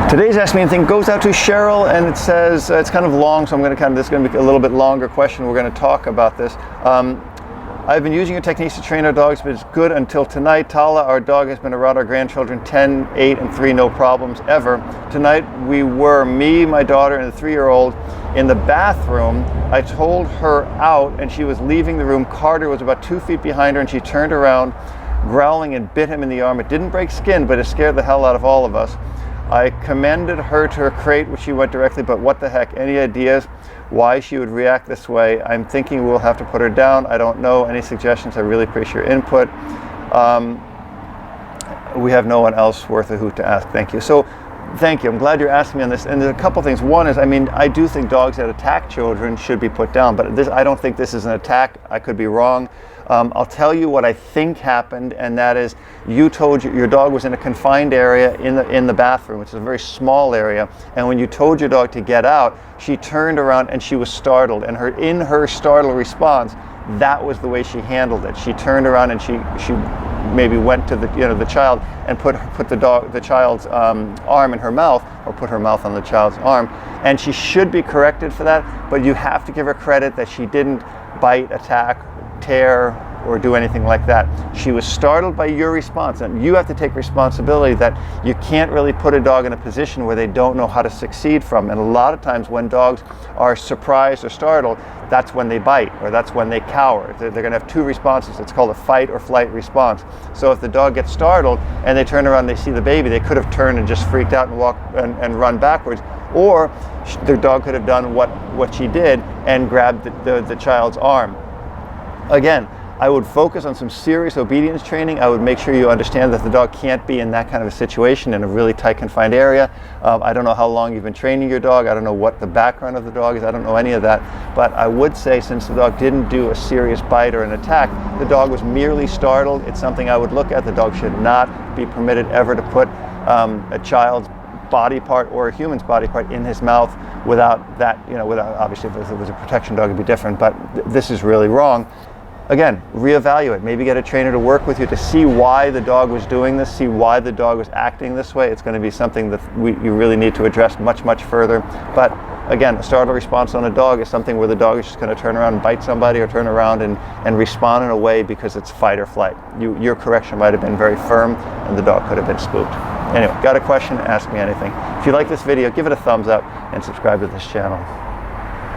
Today's Ask Me Anything goes out to Cheryl, and it says, it's kind of long, so this is going to be a little bit longer question. We're going to talk about this. I've been using your techniques to train our dogs, but it's good until tonight. Tala, our dog, has been around our grandchildren 10, 8, and 3, no problems ever. Tonight we were, me, my daughter, and the 3-year-old in the bathroom. I told her out, and she was leaving the room. Carter was about 2 feet behind her, and she turned around, growling, and bit him in the arm. It didn't break skin, but it scared the hell out of all of us. I commended her to her crate, which she went directly, but what the heck? Any ideas why she would react this way? I'm thinking we'll have to put her down. I don't know. Any suggestions? I really appreciate your input. We have no one else worth a hoot to ask. Thank you. So, thank you. I'm glad you're asking me on this. And there's a couple things. One is, I do think dogs that attack children should be put down, but I don't think this is an attack. I could be wrong. I'll tell you what I think happened, and that is you told your dog was in a confined area in the bathroom, which is a very small area, and when you told your dog to get out, she turned around and she was startled, and in her startled response, that was the way she handled it. She turned around and she maybe went to the child and put the child's arm in her mouth, or put her mouth on the child's arm, and she should be corrected for that, but you have to give her credit that she didn't bite, attack, tear, or do anything like that. She was startled by your response, and you have to take responsibility that you can't really put a dog in a position where they don't know how to succeed from. And a lot of times when dogs are surprised or startled, that's when they bite, or that's when they cower. They're going to have two responses. It's called a fight or flight response. So if the dog gets startled and they turn around and they see the baby, they could have turned and just freaked out and walked and run backwards, or the dog could have done what she did and grabbed the child's arm. Again, I would focus on some serious obedience training. I would make sure you understand that the dog can't be in that kind of a situation in a really tight confined area. I don't know how long you've been training your dog. I don't know what the background of the dog is. I don't know any of that. But I would say, since the dog didn't do a serious bite or an attack, the dog was merely startled. It's something I would look at. The dog should not be permitted ever to put a child's body part or a human's body part in his mouth without that, without, obviously if it was a protection dog it'd be different, but this is really wrong. Again, reevaluate. Maybe get a trainer to work with you to see why the dog was doing this, see why the dog was acting this way. It's going to be something that you really need to address much, much further. But again, a startle response on a dog is something where the dog is just going to turn around and bite somebody, or turn around and respond in a way because it's fight or flight. Your correction might have been very firm and the dog could have been spooked. Anyway, got a question? Ask me anything. If you like this video, give it a thumbs up and subscribe to this channel.